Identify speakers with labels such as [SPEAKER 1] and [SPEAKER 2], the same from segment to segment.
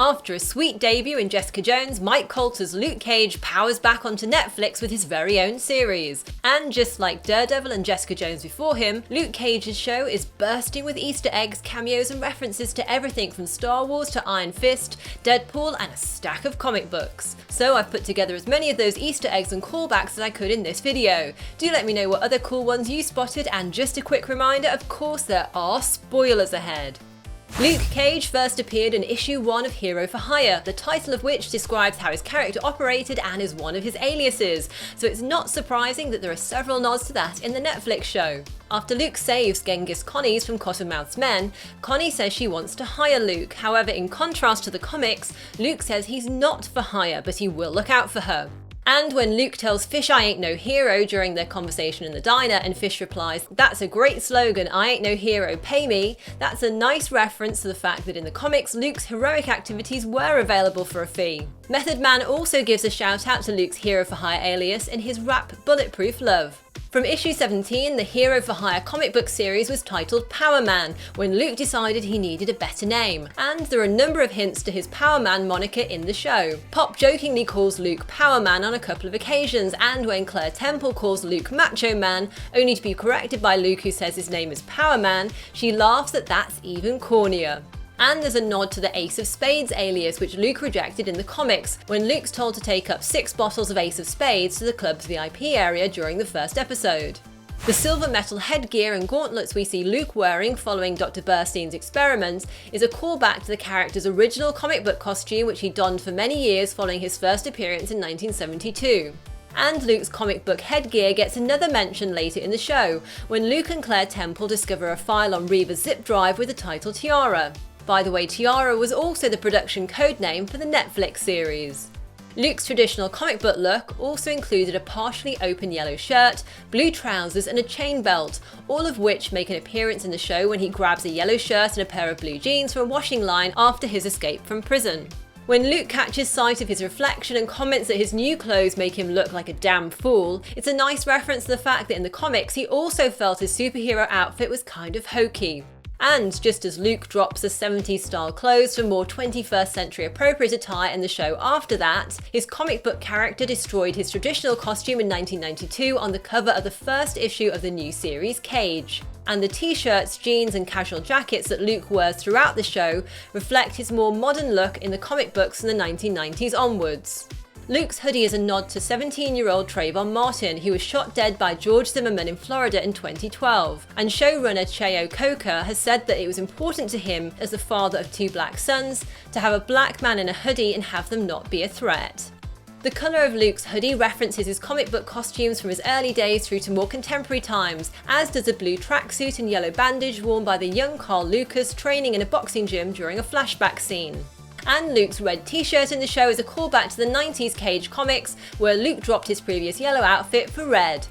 [SPEAKER 1] After a sweet debut in Jessica Jones, Mike Colter's Luke Cage powers back onto Netflix with his very own series. And just like Daredevil and Jessica Jones before him, Luke Cage's show is bursting with Easter eggs, cameos and references to everything from Star Wars to Iron Fist, Deadpool and a stack of comic books. So I've put together as many of those Easter eggs and callbacks as I could in this video. Do let me know what other cool ones you spotted, and just a quick reminder, of course there are spoilers ahead. Luke Cage first appeared in issue 1 of Hero for Hire, the title of which describes how his character operated and is one of his aliases, so it's not surprising that there are several nods to that in the Netflix show. After Luke saves Genghis Connie's from Cottonmouth's men, Connie says she wants to hire Luke. However, in contrast to the comics, Luke says he's not for hire, but he will look out for her. And when Luke tells Fish I ain't no hero during their conversation in the diner and Fish replies, "That's a great slogan, I ain't no hero, pay me," that's a nice reference to the fact that in the comics, Luke's heroic activities were available for a fee. Method Man also gives a shout out to Luke's Hero for Hire alias in his rap Bulletproof Love. From issue 17, the Hero for Hire comic book series was titled Power Man, when Luke decided he needed a better name. And there are a number of hints to his Power Man moniker in the show. Pop jokingly calls Luke Power Man on a couple of occasions, and when Claire Temple calls Luke Macho Man, only to be corrected by Luke who says his name is Power Man, she laughs that that's even cornier. And there's a nod to the Ace of Spades alias, which Luke rejected in the comics, when Luke's told to take up 6 bottles of Ace of Spades to the club's VIP area during the first episode. The silver metal headgear and gauntlets we see Luke wearing following Dr. Burstein's experiments is a callback to the character's original comic book costume, which he donned for many years following his first appearance in 1972. And Luke's comic book headgear gets another mention later in the show, when Luke and Claire Temple discover a file on Reva's zip drive with the title Tiara. By the way, Tiara was also the production codename for the Netflix series. Luke's traditional comic book look also included a partially open yellow shirt, blue trousers and a chain belt, all of which make an appearance in the show when he grabs a yellow shirt and a pair of blue jeans from a washing line after his escape from prison. When Luke catches sight of his reflection and comments that his new clothes make him look like a damn fool, it's a nice reference to the fact that in the comics he also felt his superhero outfit was kind of hokey. And just as Luke drops the 70s style clothes for more 21st century appropriate attire in the show after that, his comic book character destroyed his traditional costume in 1992 on the cover of the first issue of the new series Cage. And the t-shirts, jeans and casual jackets that Luke wears throughout the show reflect his more modern look in the comic books from the 1990s onwards. Luke's hoodie is a nod to 17-year-old Trayvon Martin, who was shot dead by George Zimmerman in Florida in 2012. And showrunner Cheo Coker has said that it was important to him, as the father of 2 black sons, to have a black man in a hoodie and have them not be a threat. The colour of Luke's hoodie references his comic book costumes from his early days through to more contemporary times, as does a blue tracksuit and yellow bandage worn by the young Carl Lucas training in a boxing gym during a flashback scene. And Luke's red t-shirt in the show is a callback to the 90s Cage comics, where Luke dropped his previous yellow outfit for red.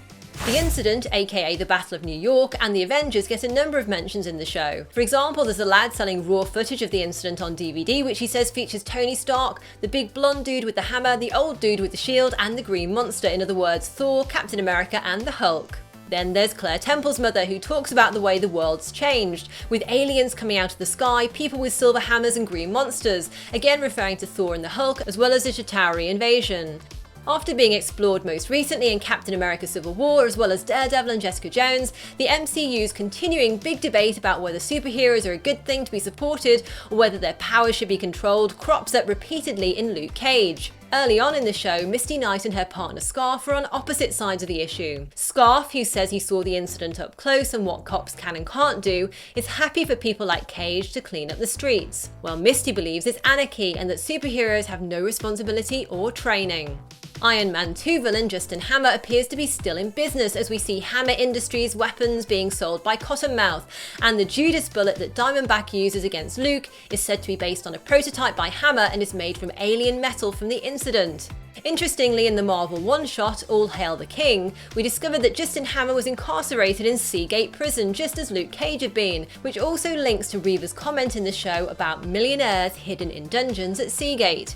[SPEAKER 1] The incident, aka the Battle of New York, and the Avengers get a number of mentions in the show. For example, there's a lad selling raw footage of the incident on DVD, which he says features Tony Stark, the big blonde dude with the hammer, the old dude with the shield, and the green monster, in other words, Thor, Captain America, and the Hulk. Then there's Claire Temple's mother, who talks about the way the world's changed, with aliens coming out of the sky, people with silver hammers and green monsters, again referring to Thor and the Hulk, as well as the Chitauri invasion. After being explored most recently in Captain America Civil War, as well as Daredevil and Jessica Jones, the MCU's continuing big debate about whether superheroes are a good thing to be supported or whether their powers should be controlled crops up repeatedly in Luke Cage. Early on in the show, Misty Knight and her partner Scarfe are on opposite sides of the issue. Scarfe, who says he saw the incident up close and what cops can and can't do, is happy for people like Cage to clean up the streets, while Misty believes it's anarchy and that superheroes have no responsibility or training. Iron Man 2 villain Justin Hammer appears to be still in business, as we see Hammer Industries weapons being sold by Cottonmouth, and the Judas bullet that Diamondback uses against Luke is said to be based on a prototype by Hammer and is made from alien metal from the incident. Interestingly, in the Marvel one-shot All Hail the King, we discovered that Justin Hammer was incarcerated in Seagate Prison just as Luke Cage had been, which also links to Reva's comment in the show about millionaires hidden in dungeons at Seagate.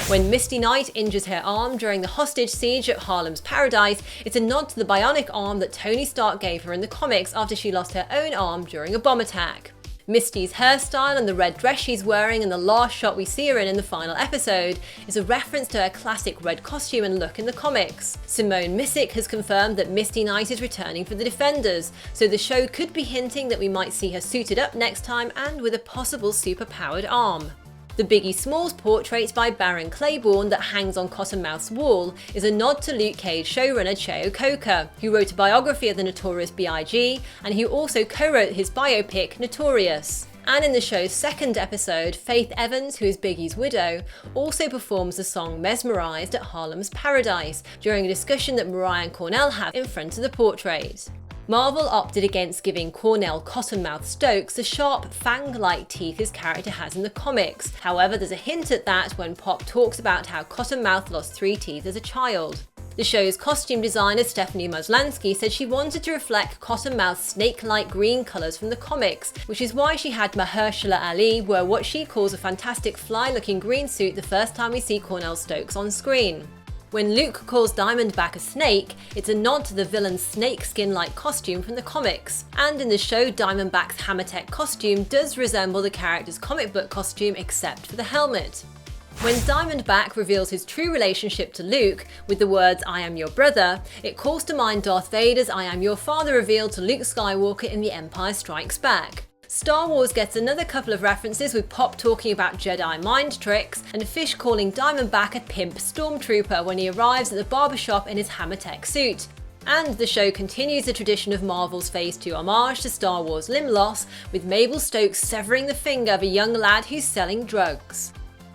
[SPEAKER 1] When Misty Knight injures her arm during the hostage siege at Harlem's Paradise, it's a nod to the bionic arm that Tony Stark gave her in the comics after she lost her own arm during a bomb attack. Misty's hairstyle and the red dress she's wearing in the last shot we see her in the final episode is a reference to her classic red costume and look in the comics. Simone Missick has confirmed that Misty Knight is returning for the Defenders, so the show could be hinting that we might see her suited up next time and with a possible super-powered arm. The Biggie Smalls portrait by Baron Claiborne that hangs on Cottonmouth's wall is a nod to Luke Cage showrunner Cheo Coker, who wrote a biography of the Notorious B.I.G. and who also co-wrote his biopic Notorious. And in the show's second episode, Faith Evans, who is Biggie's widow, also performs the song Mesmerized at Harlem's Paradise during a discussion that Mariah and Cornell have in front of the portrait. Marvel opted against giving Cornell Cottonmouth Stokes the sharp, fang-like teeth his character has in the comics. However, there's a hint at that when Pop talks about how Cottonmouth lost 3 teeth as a child. The show's costume designer Stephanie Muslansky said she wanted to reflect Cottonmouth's snake-like green colours from the comics, which is why she had Mahershala Ali wear what she calls a fantastic fly-looking green suit the first time we see Cornell Stokes on screen. When Luke calls Diamondback a snake, it's a nod to the villain's snake-skin-like costume from the comics. And in the show, Diamondback's Hammer-Tech costume does resemble the character's comic book costume except for the helmet. When Diamondback reveals his true relationship to Luke with the words "I am your brother," it calls to mind Darth Vader's "I am your father" revealed to Luke Skywalker in The Empire Strikes Back. Star Wars gets another couple of references with Pop talking about Jedi mind tricks and Fish calling Diamondback a pimp stormtrooper when he arrives at the barbershop in his Hammer-Tech suit. And the show continues the tradition of Marvel's Phase 2 homage to Star Wars limb loss, with Mabel Stokes severing the finger of a young lad who's selling drugs.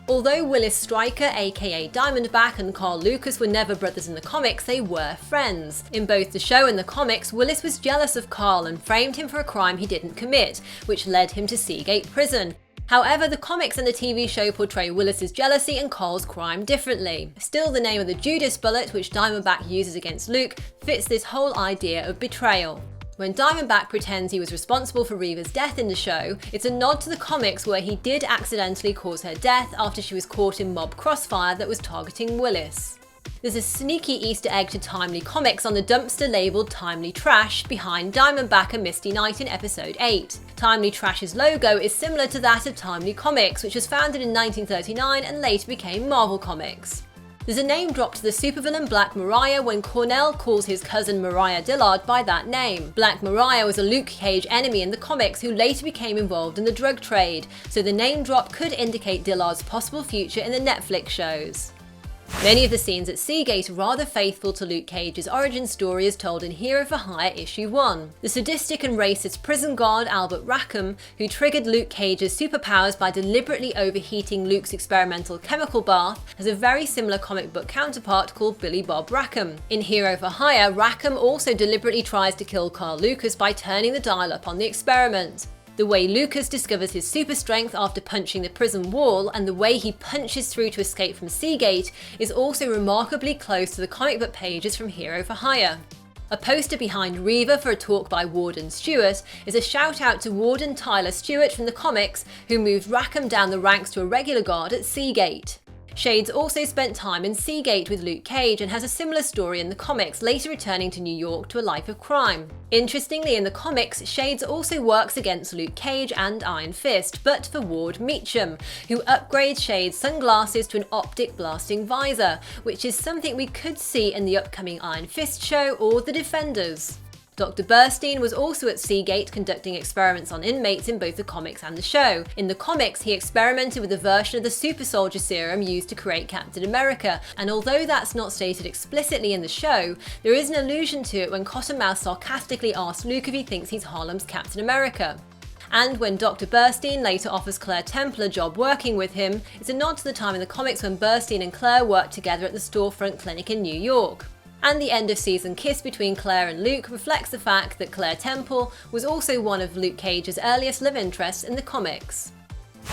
[SPEAKER 1] Although Willis Stryker, aka Diamondback, and Carl Lucas were never brothers in the comics, they were friends. In both the show and the comics, Willis was jealous of Carl and framed him for a crime he didn't commit, which led him to Seagate Prison. However, the comics and the TV show portray Willis's jealousy and Carl's crime differently. Still, the name of the Judas bullet, which Diamondback uses against Luke, fits this whole idea of betrayal. When Diamondback pretends he was responsible for Reva's death in the show, it's a nod to the comics where he did accidentally cause her death after she was caught in mob crossfire that was targeting Willis. There's a sneaky Easter egg to Timely Comics on the dumpster labelled Timely Trash behind Diamondback and Misty Knight in episode 8. Timely Trash's logo is similar to that of Timely Comics, which was founded in 1939 and later became Marvel Comics. There's a name drop to the supervillain Black Mariah when Cornell calls his cousin Mariah Dillard by that name. Black Mariah was a Luke Cage enemy in the comics who later became involved in the drug trade, so the name drop could indicate Dillard's possible future in the Netflix shows. Many of the scenes at Seagate are rather faithful to Luke Cage's origin story as told in Hero for Hire issue 1. The sadistic and racist prison guard Albert Rackham, who triggered Luke Cage's superpowers by deliberately overheating Luke's experimental chemical bath, has a very similar comic book counterpart called Billy Bob Rackham. In Hero for Hire, Rackham also deliberately tries to kill Carl Lucas by turning the dial up on the experiment. The way Lucas discovers his super strength after punching the prison wall and the way he punches through to escape from Seagate is also remarkably close to the comic book pages from Hero for Hire. A poster behind Reva for a talk by Warden Stewart is a shout out to Warden Tyler Stewart from the comics, who moved Rackham down the ranks to a regular guard at Seagate. Shades also spent time in Seagate with Luke Cage and has a similar story in the comics, later returning to New York to a life of crime. Interestingly, in the comics, Shades also works against Luke Cage and Iron Fist, but for Ward Meacham, who upgrades Shades' sunglasses to an optic blasting visor, which is something we could see in the upcoming Iron Fist show or The Defenders. Dr. Burstein was also at Seagate conducting experiments on inmates in both the comics and the show. In the comics, he experimented with a version of the super soldier serum used to create Captain America, and although that's not stated explicitly in the show, there is an allusion to it when Cottonmouth sarcastically asks Luke if he thinks he's Harlem's Captain America. And when Dr. Burstein later offers Claire Temple a job working with him, it's a nod to the time in the comics when Burstein and Claire worked together at the Storefront Clinic in New York. And the end-of-season kiss between Claire and Luke reflects the fact that Claire Temple was also one of Luke Cage's earliest love interests in the comics.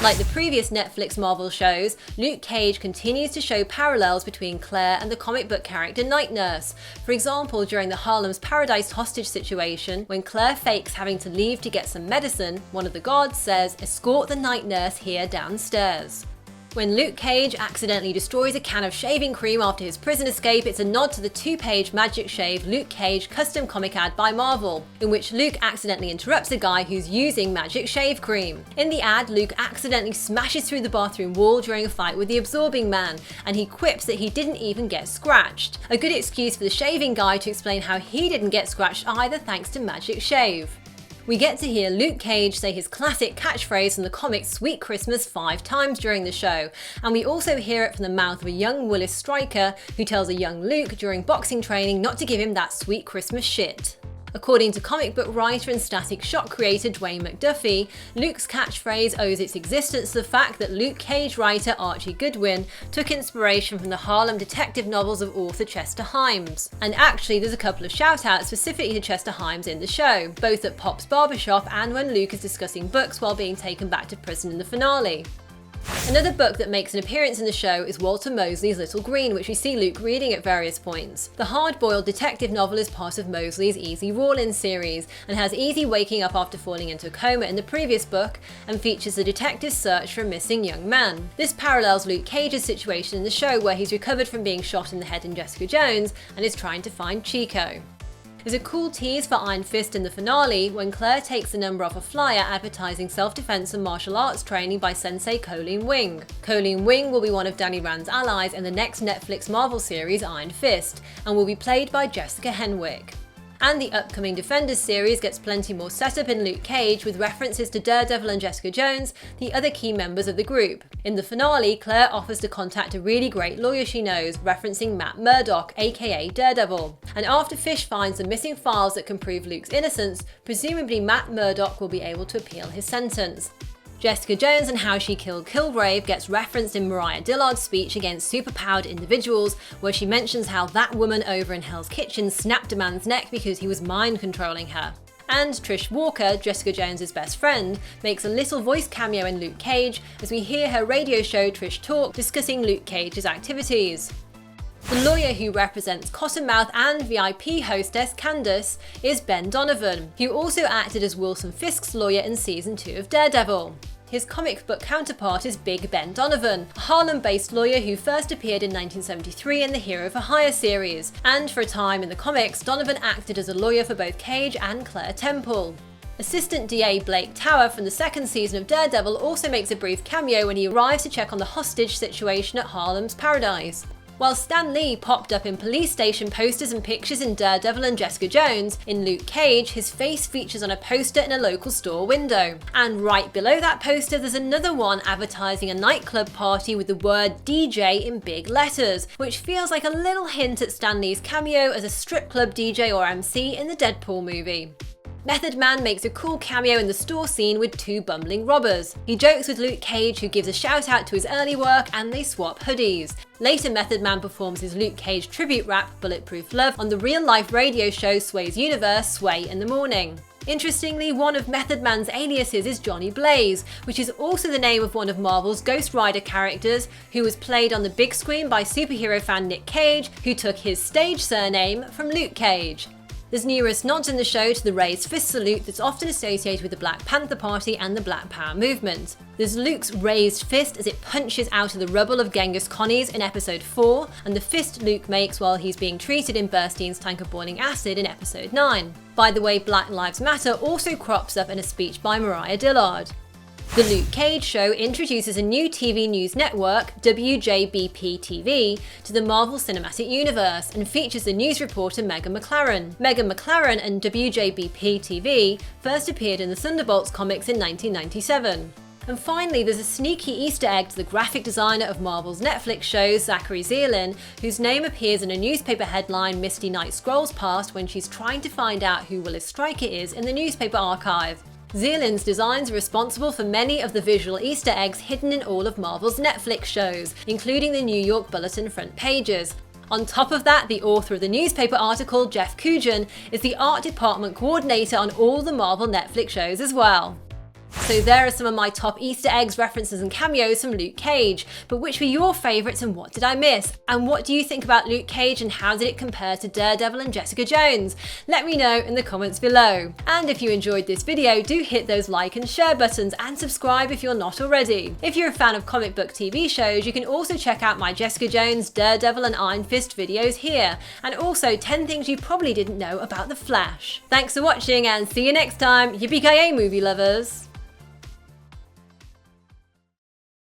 [SPEAKER 1] Like the previous Netflix Marvel shows, Luke Cage continues to show parallels between Claire and the comic book character Night Nurse. For example, during the Harlem's Paradise hostage situation, when Claire fakes having to leave to get some medicine, one of the guards says, "Escort the Night Nurse here downstairs." When Luke Cage accidentally destroys a can of shaving cream after his prison escape, it's a nod to the 2-page Magic Shave Luke Cage custom comic ad by Marvel, in which Luke accidentally interrupts a guy who's using magic shave cream. In the ad, Luke accidentally smashes through the bathroom wall during a fight with the Absorbing Man, and he quips that he didn't even get scratched. A good excuse for the shaving guy to explain how he didn't get scratched either thanks to Magic Shave. We get to hear Luke Cage say his classic catchphrase from the comic Sweet Christmas 5 times during the show, and we also hear it from the mouth of a young Willis striker who tells a young Luke during boxing training not to give him that Sweet Christmas shit. According to comic book writer and Static Shock creator Dwayne McDuffie, Luke's catchphrase owes its existence to the fact that Luke Cage writer Archie Goodwin took inspiration from the Harlem detective novels of author Chester Himes. And actually there's a couple of shout-outs specifically to Chester Himes in the show, both at Pop's barbershop and when Luke is discussing books while being taken back to prison in the finale. Another book that makes an appearance in the show is Walter Mosley's Little Green, which we see Luke reading at various points. The hard-boiled detective novel is part of Mosley's Easy Rollin series, and has Easy waking up after falling into a coma in the previous book, and features the detective's search for a missing young man. This parallels Luke Cage's situation in the show, where he's recovered from being shot in the head in Jessica Jones, and is trying to find Chico. There's a cool tease for Iron Fist in the finale when Claire takes the number off a flyer advertising self-defense and martial arts training by Sensei Colleen Wing. Colleen Wing will be one of Danny Rand's allies in the next Netflix Marvel series Iron Fist, and will be played by Jessica Henwick. And the upcoming Defenders series gets plenty more setup in Luke Cage, with references to Daredevil and Jessica Jones, the other key members of the group. In the finale, Claire offers to contact a really great lawyer she knows, referencing Matt Murdock, aka Daredevil. And after Fish finds the missing files that can prove Luke's innocence, presumably Matt Murdock will be able to appeal his sentence. Jessica Jones and how she killed Kilgrave gets referenced in Mariah Dillard's speech against superpowered individuals, where she mentions how that woman over in Hell's Kitchen snapped a man's neck because he was mind controlling her. And Trish Walker, Jessica Jones' best friend, makes a little voice cameo in Luke Cage as we hear her radio show Trish Talk discussing Luke Cage's activities. The lawyer who represents Cottonmouth and VIP hostess Candace is Ben Donovan, who also acted as Wilson Fisk's lawyer in season 2 of Daredevil. His comic book counterpart is Big Ben Donovan, a Harlem-based lawyer who first appeared in 1973 in the Hero for Hire series, and for a time in the comics, Donovan acted as a lawyer for both Cage and Claire Temple. Assistant DA Blake Tower from the second season of Daredevil also makes a brief cameo when he arrives to check on the hostage situation at Harlem's Paradise. While Stan Lee popped up in police station posters and pictures in Daredevil and Jessica Jones, in Luke Cage, his face features on a poster in a local store window. And right below that poster, there's another one advertising a nightclub party with the word DJ in big letters, which feels like a little hint at Stan Lee's cameo as a strip club DJ or MC in the Deadpool movie. Method Man makes a cool cameo in the store scene with 2 bumbling robbers. He jokes with Luke Cage, who gives a shout out to his early work, and they swap hoodies. Later, Method Man performs his Luke Cage tribute rap Bulletproof Love on the real-life radio show Sway's Universe, Sway in the Morning. Interestingly, one of Method Man's aliases is Johnny Blaze, which is also the name of one of Marvel's Ghost Rider characters, who was played on the big screen by superhero fan Nick Cage, who took his stage surname from Luke Cage. There's numerous nods in the show to the raised fist salute that's often associated with the Black Panther Party and the Black Power movement. There's Luke's raised fist as it punches out of the rubble of Genghis Khani's in episode 4, and the fist Luke makes while he's being treated in Burstein's tank of boiling acid in episode 9. By the way, Black Lives Matter also crops up in a speech by Mariah Dillard. The Luke Cage show introduces a new TV news network, WJBP-TV, to the Marvel Cinematic Universe and features the news reporter Megan McLaren. Megan McLaren and WJBP-TV first appeared in the Thunderbolts comics in 1997. And finally, there's a sneaky Easter egg to the graphic designer of Marvel's Netflix shows, Zachary Zealin, whose name appears in a newspaper headline Misty Knight scrolls past when she's trying to find out who Willis Stryker is in the newspaper archive. Zealin's designs are responsible for many of the visual Easter eggs hidden in all of Marvel's Netflix shows, including the New York Bulletin front pages. On top of that, the author of the newspaper article, Jeff Coogan, is the art department coordinator on all the Marvel Netflix shows as well. So there are some of my top Easter eggs, references and cameos from Luke Cage, but which were your favourites and what did I miss? And what do you think about Luke Cage and how did it compare to Daredevil and Jessica Jones? Let me know in the comments below. And if you enjoyed this video, do hit those like and share buttons and subscribe if you're not already. If you're a fan of comic book TV shows, you can also check out my Jessica Jones, Daredevil and Iron Fist videos here, and also 10 things you probably didn't know about The Flash. Thanks for watching and see you next time, yippee-ki-yay movie lovers!